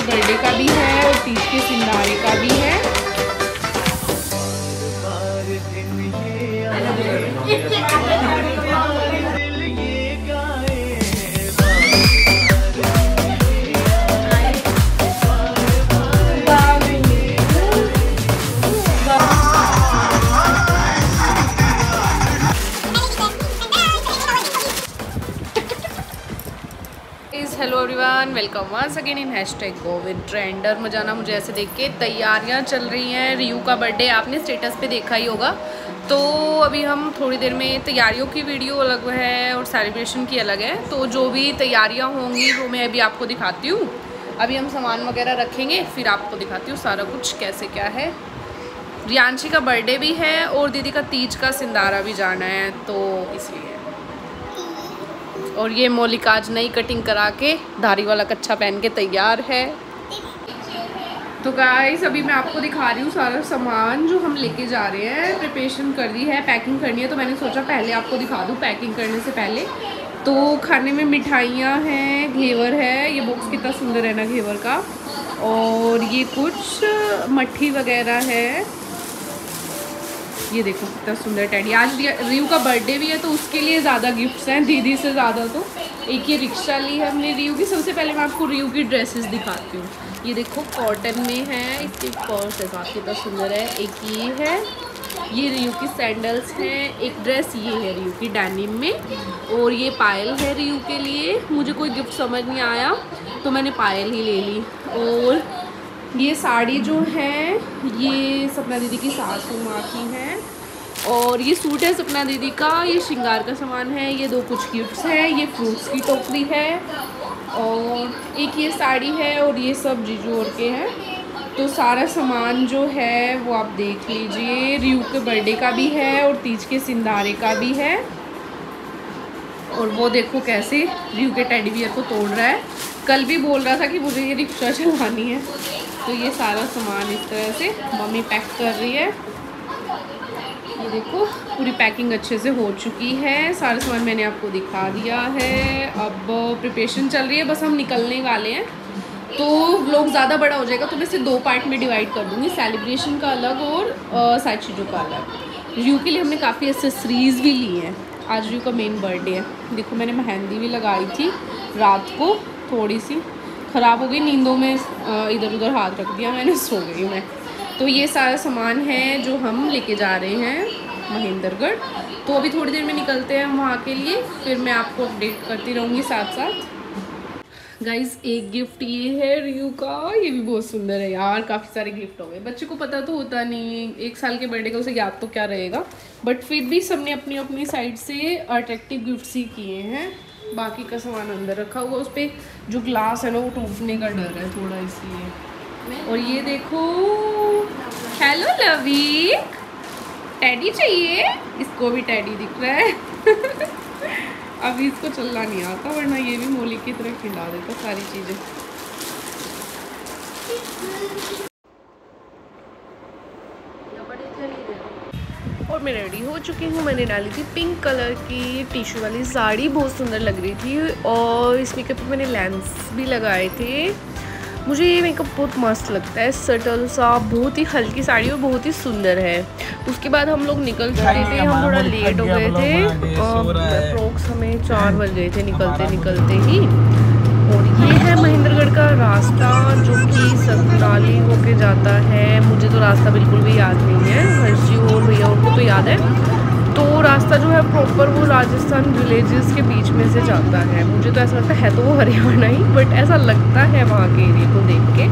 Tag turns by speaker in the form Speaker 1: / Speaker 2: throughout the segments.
Speaker 1: Birthday का भी है और तीज के सिंधारे का भी है। Hello everyone, welcome once again in #GoWithTrend। मजाना मुझे ऐसे देख के तैयारियां चल रही हैं। रियू का बर्थडे आपने स्टेटस पे देखा ही होगा। तो अभी हम थोड़ी देर में तैयारियों की वीडियो अलग है और सेलिब्रेशन की अलग है। तो जो भी तैयारियां होंगी वो मैं अभी आपको दिखाती हूँ। अभी हम सामान वगैरह रखेंगे, फिर आपको दिखाती हूँ सारा कुछ कैसे क्या है। रियांशी का बर्थडे भी है और दीदी का तीज का सिंधारा भी जाना है, तो इसलिए। और ये मौलिक आज नई कटिंग करा के धारी वाला कच्छा पहन के तैयार है। तो गाइस अभी मैं आपको दिखा रही हूँ सारा सामान जो हम लेके जा रहे हैं। प्रिपरेशन कर दी है, पैकिंग करनी है, तो मैंने सोचा पहले आपको दिखा दूँ पैकिंग करने से पहले। तो खाने में मिठाइयाँ हैं, घेवर है, ये बॉक्स कितना सुंदर है ना घेवर का। और ये कुछ मट्ठी वगैरह है, ये देखो कितना सुंदर टेडी। आज रियू का बर्थडे भी है तो उसके लिए ज़्यादा गिफ्ट्स हैं, दीदी से ज़्यादा। तो एक ये रिक्शा ली है हमने रियू की। सबसे पहले मैं आपको रियू की ड्रेसेस दिखाती हूँ। ये देखो कॉटन में है, इसके पर्स है साथ, कितना सुंदर है। एक ये है, ये रियू की सैंडल्स हैं। एक ड्रेस ये है रियू की डेनिम में, और ये पायल है रियू के लिए। मुझे कोई गिफ्ट समझ नहीं आया तो मैंने पायल ही ले ली। और ये साड़ी जो है ये सपना दीदी की सासू माँ की है। और ये सूट है सपना दीदी का, ये श्रृंगार का सामान है। ये दो कुछ गिफ्ट्स हैं, ये फ्रूट्स की टोकरी है, और एक ये साड़ी है, और ये सब जीजू और के हैं। तो सारा सामान जो है वो आप देख लीजिए। रियू के बर्थडे का भी है और तीज के सिंधारे का भी है। और वो देखो कैसे रियू के टेडी बियर को तोड़ रहा है। कल भी बोल रहा था कि मुझे ये रिक्शा चलानी है। तो ये सारा सामान इस तरह से मम्मी पैक कर रही है। ये देखो पूरी पैकिंग अच्छे से हो चुकी है। सारा सामान मैंने आपको दिखा दिया है। अब प्रिपरेशन चल रही है, बस हम निकलने वाले हैं। तो व्लॉग ज़्यादा बड़ा हो जाएगा तो मैं इसे 2 पार्ट में डिवाइड कर दूँगी, सेलिब्रेशन का अलग और सारी चीज़ों का अलग। रियू के लिए हमने काफ़ी एक्सेसरीज़ भी ली हैं। आज रियू का मेन बर्थडे है। देखो मैंने मेहंदी भी लगाई थी रात को, थोड़ी सी ख़राब हो गई, नींदों में इधर उधर हाथ रख दिया मैंने, सो गई मैं। तो ये सारा सामान है जो हम लेके जा रहे हैं महेंद्रगढ़। तो अभी थोड़ी देर में निकलते हैं हम वहाँ के लिए, फिर मैं आपको अपडेट करती रहूँगी साथ साथ। गाइस एक गिफ्ट ये है रियू का, ये भी बहुत सुंदर है यार। काफ़ी सारे गिफ्ट हो गए, बच्चे को पता तो होता नहीं, 1 साल के बर्थडे का उसे याद तो क्या रहेगा, बट फिर भी सबने अपनी अपनी साइड से अट्रैक्टिव गिफ्ट्स ही किए हैं। बाकी का सामान अंदर रखा हुआ, उस पर जो ग्लास है ना वो टूटने का डर है थोड़ा, इसलिए। और ये देखो, हेलो लवी, टेडी चाहिए, इसको भी टेडी दिख रहा है। अभी इसको चलना नहीं आता, वरना ये भी मौलिक की तरह खिला देता सारी चीज़ें। और मैं रेडी हो चुकी हूँ। मैंने डाली थी पिंक कलर की टिश्यू वाली साड़ी, बहुत सुंदर लग रही थी। और इस मेकअप पे मैंने लेंस भी लगाए थे। मुझे ये मेकअप बहुत मस्त लगता है, सटल सा, बहुत ही हल्की साड़ी और बहुत ही सुंदर है। उसके बाद हम लोग निकल चुके थे, हम थोड़ा लेट हो गए थे, अप्रोक्स हमें 4 बज गए थे निकलते निकलते ही। और ये है महेंद्रगढ़ का रास्ता जो कि सतनाली होके जाता है। मुझे तो रास्ता बिल्कुल भी याद नहीं है, हर्षी और भैया उनको तो याद है। तो रास्ता जो है प्रॉपर वो राजस्थान विलेजेस के बीच में से जाता है। मुझे तो ऐसा लगता है तो वो हरियाणा ही, बट ऐसा लगता है वहाँ के एरिया को देख के।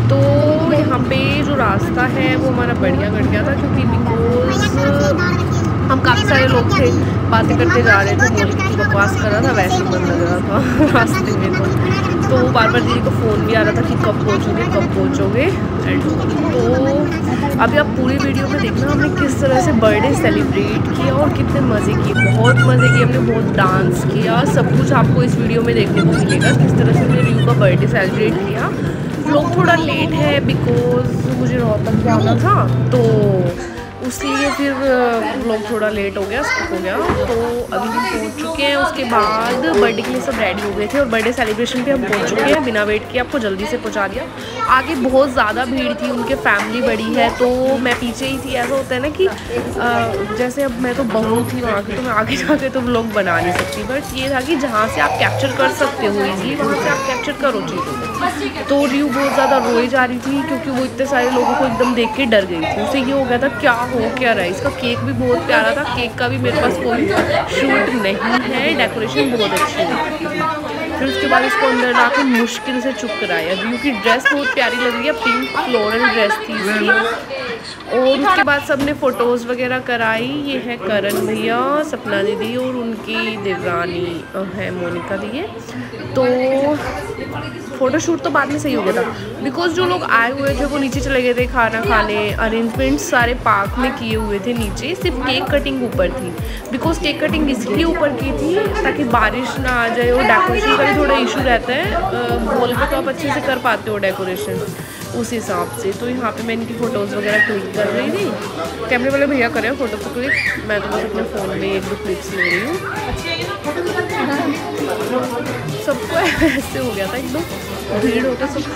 Speaker 1: तो यहाँ पे जो रास्ता है वो हमारा बढ़िया कट गया था, क्योंकि बिकॉज हम काफ़ी सारे लोग थे, बातें करते जा रहे थे, मौलिक की बकवास कर रहा था, वैसे ही मन लग रहा था रास्ते में। तो बार बार दीदी को फ़ोन भी आ रहा था कि कब पहुँचोगे कब पहुँचोगे। तो अभी आप पूरी वीडियो में देखना हमने किस तरह से बर्थडे सेलिब्रेट किया और कितने मज़े किए। बहुत मज़े किए हमने, बहुत डांस किया, सब कुछ आपको इस वीडियो में देखने को मिलेगा किस तरह से हमने रियू का बर्थडे सेलिब्रेट किया। लोग थोड़ा लेट है बिकॉज मुझे रोहतक जाना था, तो उसलिए फिर व्लॉग थोड़ा लेट हो गया, स्किप हो गया। तो अभी हम पहुंच चुके हैं, उसके बाद बर्थडे के लिए सब रेडी हो गए थे और बर्थडे सेलिब्रेशन पे हम पहुंच चुके हैं। बिना वेट किए आपको जल्दी से पहुंचा दिया। आगे बहुत ज़्यादा भीड़ थी, उनके फैमिली बड़ी है तो मैं पीछे ही थी। ऐसा होता है ना कि जैसे अब मैं तो बहू थी वहाँ की, तो मैं आगे जाके तो व्लॉग बना नहीं सकती, बट ये था कि जहाँ से आप कैप्चर कर सकते हो ईजिली वहाँ से आप कैप्चर करो चीज़ों को। तो रियू बहुत ज़्यादा रोई जा रही थी क्योंकि वो इतने सारे लोगों को एकदम देख के डर गई थी। उसे ये हो गया था क्या हो क्या रहा है। इसका केक भी बहुत प्यारा था, केक का भी मेरे पास कोई शूट नहीं है, डेकोरेशन बहुत अच्छी है। फिर उसके बाद इसको अंदर लाके मुश्किल से चुप कराया। रियू की ड्रेस बहुत प्यारी लग रही है, पिंक फ्लोरल ड्रेस थी इसकी। और उसके बाद सबने फ़ोटोज़ वगैरह कराई। ये है करण भैया, सपना दीदी और उनकी देवरानी है मोनिका दी। तो फ़ोटोशूट तो बाद में सही हो गया था बिकॉज़ जो लोग आए हुए थे वो नीचे चले गए थे खाना खाने। अरेंजमेंट्स सारे पार्क में किए हुए थे, नीचे सिर्फ केक कटिंग ऊपर थी। बिकॉज़ केक कटिंग इसलिए ऊपर की थी ताकि बारिश ना आ जाए, और डेकोरेशन का भी थोड़ा इशू रहता है। मॉल में तो आप अच्छे से कर पाते हो डेकोरेशन उस हिसाब से। तो यहाँ पे मैं इनकी फ़ोटोज़ वगैरह क्लिक कर रही थी। कैमरे वाले भैया कर रहे हैं फ़ोटो को क्लिक, मैं तो बस अपने फ़ोन में एक दो क्लिप्स ले रही हूँ। सबको ऐसे हो गया था, एकदम भीड़ होकर सब उसमें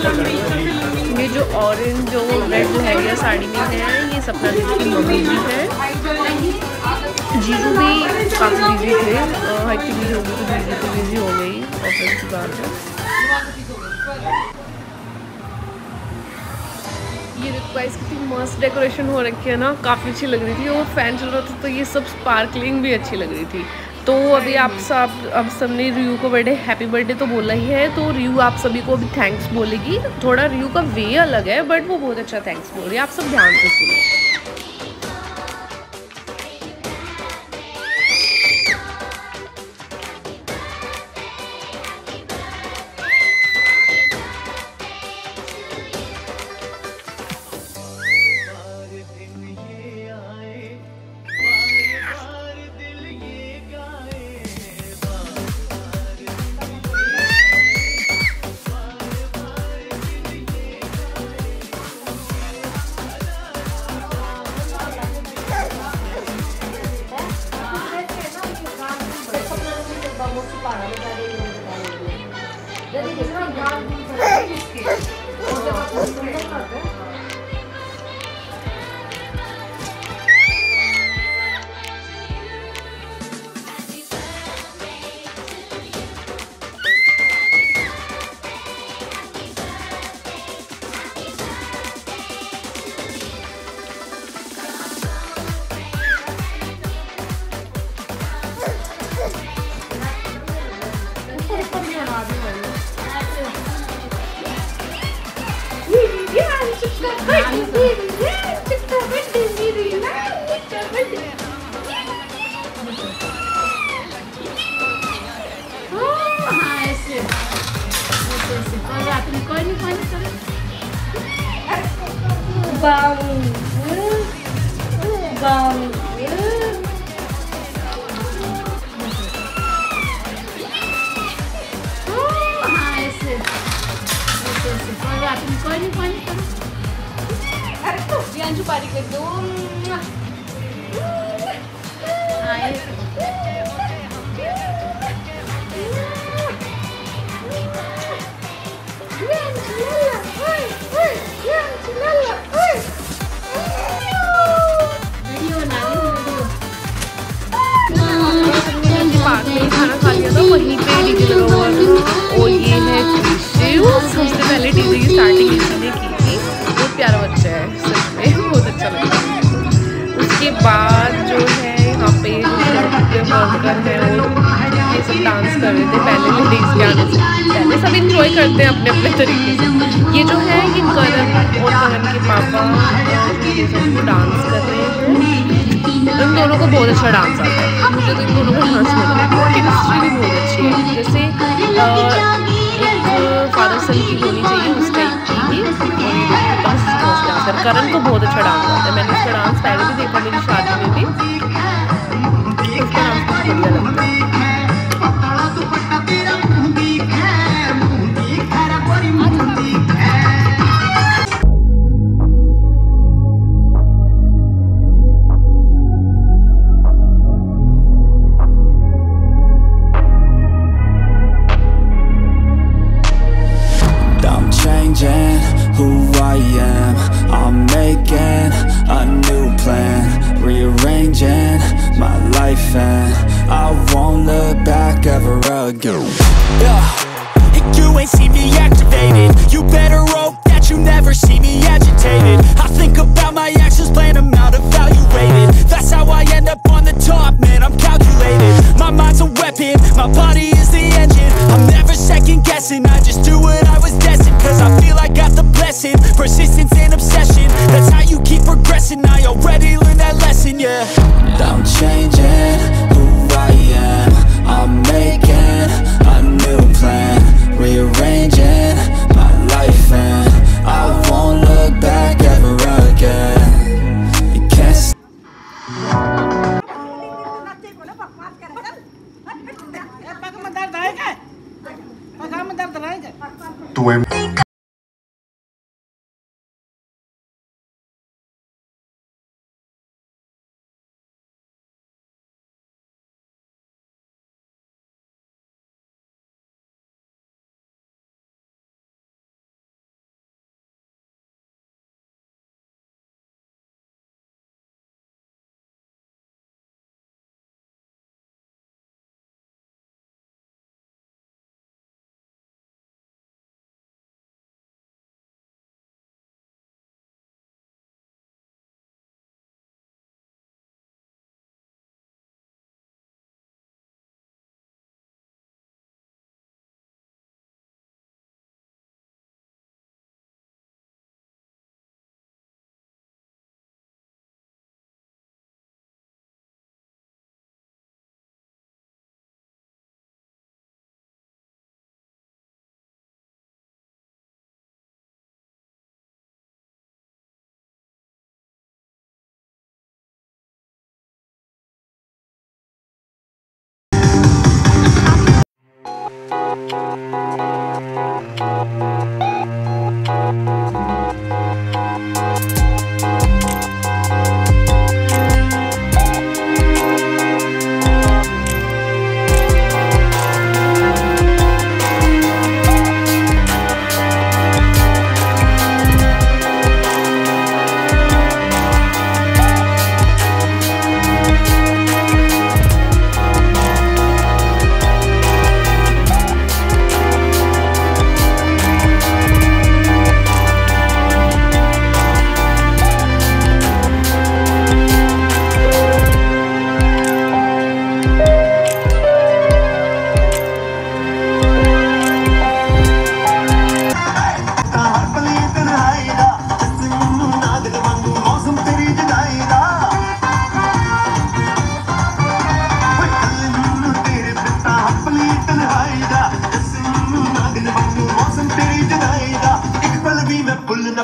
Speaker 1: सब इधर। ये जो ऑरेंज जो रेड जो है ये साड़ी में है, ये सपना दीदी की मम्मी भी है। जीजू भी काफ़ी बिजी थे, आई थिंक बिजी हो गई तो बिजी हो गई ऑफिस की बात है। ये देखो गाइस कितनी मस्त डेकोरेशन हो रखी है ना, काफ़ी अच्छी लग रही थी। और फैन चल रहा था तो ये सब स्पार्कलिंग भी अच्छी लग रही थी। तो अभी अब सबने रियू को बर्थडे हैप्पी बर्थडे तो बोला ही है, तो रियू आप सभी को अभी थैंक्स बोलेगी। थोड़ा रियू का वे अलग है बट वो बहुत अच्छा थैंक्स बोल रही है, आप सब ध्यान से सुनो। पार्क में खाना खा लिया था, वहीं पे डीजे लगा हुआ था। और ये है शिव, सबसे पहले डीजे की स्टार्टिंग इसने की थी। बहुत प्यारा बच्चा है सच में, बहुत अच्छा लगता है। उसके बाद जो है यहाँ पे वर्कर है और ये सब डांस कर रहे थे पहले लेडीज़ के आने से पहले। सब इंजॉय करते हैं अपने अपने तरीके से। ये जो है ये करण और करण के पापा वो डांस कर रहे हैं। इन दोनों को बहुत अच्छा डांस आता है, मुझे तो इन दोनों का डांस मिल रहा है। केमिस्ट्री भी बहुत अच्छी है, जैसे एक फादर सन की होनी चाहिए उस टाइप की। करण को बहुत अच्छा डांस आता है, मैंने उसका डांस पहले भी देखा मेरी शादी में भी, उसका डांस बहुत बढ़िया लगता है।
Speaker 2: who I am. I'm making a new plan, rearranging my life, and I won't look back ever again.
Speaker 3: Yeah, and you ain't see me activated. You better hope that you never see me agitated. I think about my actions, plan them out, evaluated. That's how I end up on the top, man, I'm calculated. My mind's a weapon, my body is the engine. I'm never second guessing, I just do what I was destined. Cause I feel I got the blessing, persistence and obsession. That's how you keep progressing, I already learned that lesson, yeah.
Speaker 2: I'm changing who I am. I'm making a new plan, rearranging my life, and I won't look back ever again. You can't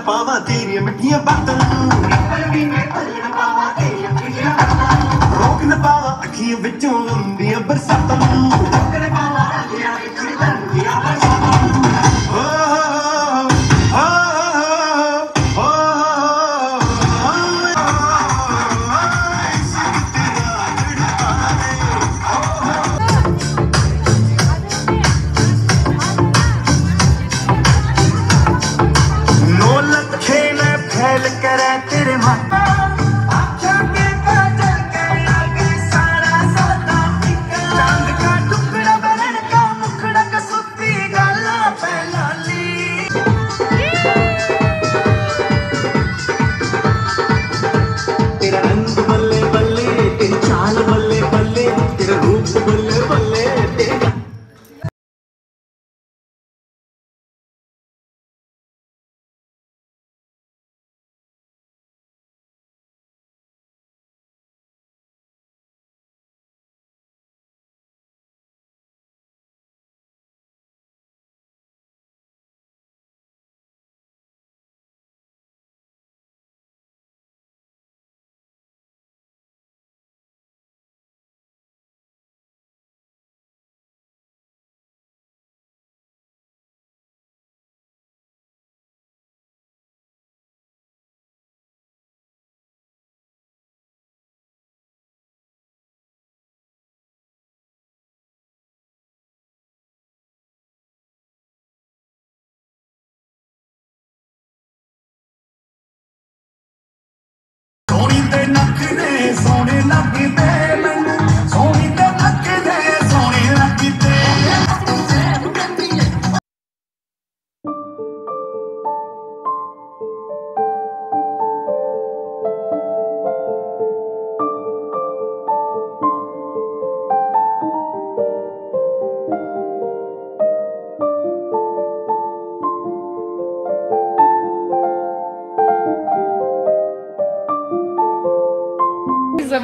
Speaker 4: पावा तेरी मिठियां बातों रोक न पावा अखियों विचों लंबियां बरसातां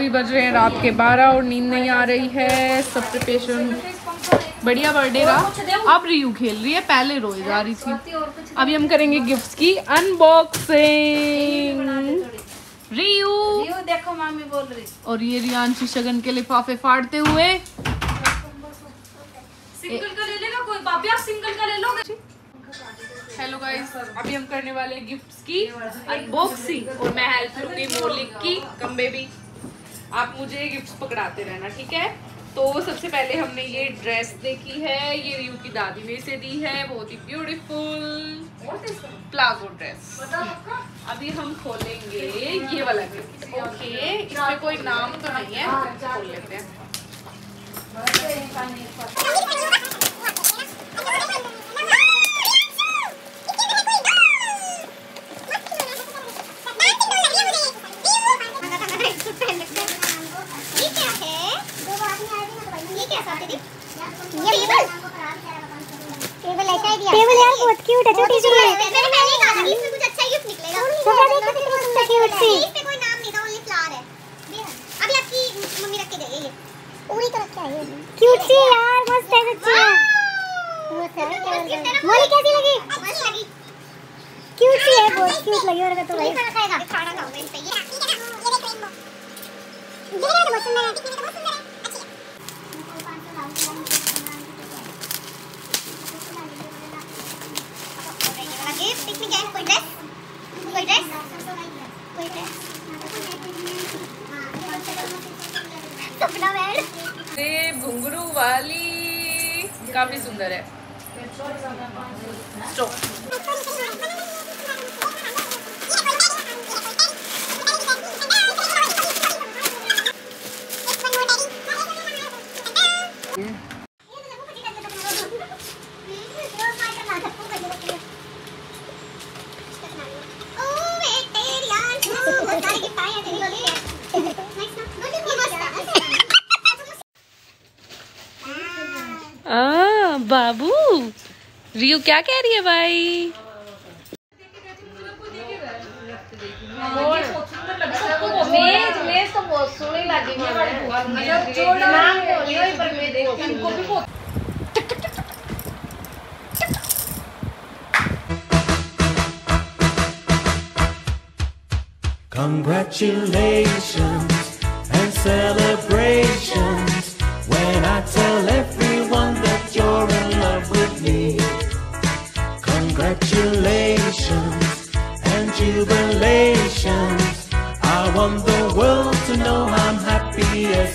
Speaker 1: अभी बज रहे हैं रात के 12 और नींद नहीं आ रही है। सब प्रिपरेशन बढ़िया बर्थडे का। अब रियू खेल रही है, पहले रोए जा रही थी। अभी हम करेंगे गिफ्ट्स की अनबॉक्सिंग। रियू
Speaker 5: देखो मामी बोल रही।
Speaker 1: और ये रियांशी शगन के लिफाफे फाड़ते हुए।
Speaker 5: सिंगल का ले लेगा कोई? बाबी आप सिंगल का ले लोगे?
Speaker 1: हेलो गाइस, अभी हम करने वाले हैं गिफ्ट्स की अनबॉक्सिंग और मैं हेल्प लूंगी मोलिक की। कम बेबी आप मुझे गिफ्ट्स पकड़ाते रहना, ठीक है? तो सबसे पहले हमने ये ड्रेस देखी है, ये रियू की दादी ने इसे दी है, बहुत ही ब्यूटीफुल प्लाजो ड्रेस। अभी हम खोलेंगे ये वाला गिफ्ट। ओके, इसमें कोई नाम तो नहीं है, खोल लेते हैं।
Speaker 6: टेबल यार बहुत क्यूट है, छोटी सी है।
Speaker 7: इसमें कुछ अच्छा गिफ्ट निकलेगा।
Speaker 6: क्यूट सी।
Speaker 7: इस पे कोई नाम नहीं था, ओनली फ्लावर है। अभी आपकी मम्मी रख के गई है ये। पूरी तरह क्या है ये?
Speaker 6: क्यूट सी यार, मस्त है सच्ची में। मोली कैसी लगी?
Speaker 7: मस्त लगी।
Speaker 6: क्यूट सी है, बहुत क्यूट लगी। और तो भाई
Speaker 7: खाना खाएगा, खाना खाऊंगा इन पे। ये देखो ये बहुत सुंदर है। पिकनिक है। कोई ड्रेस? कोई ड्रेस? कोई ड्रेस? सपना बैड।
Speaker 1: ये घुंघरू वाली काफी सुंदर है। स्टॉप। बाबू रियू क्या कह रही है भाई?
Speaker 5: मेज तो बहुत सोहनी लगी मुझे।
Speaker 3: Congratulations and celebrations when I tell everyone that you're in love with me. Congratulations and jubilations. I want the world to know I'm happy as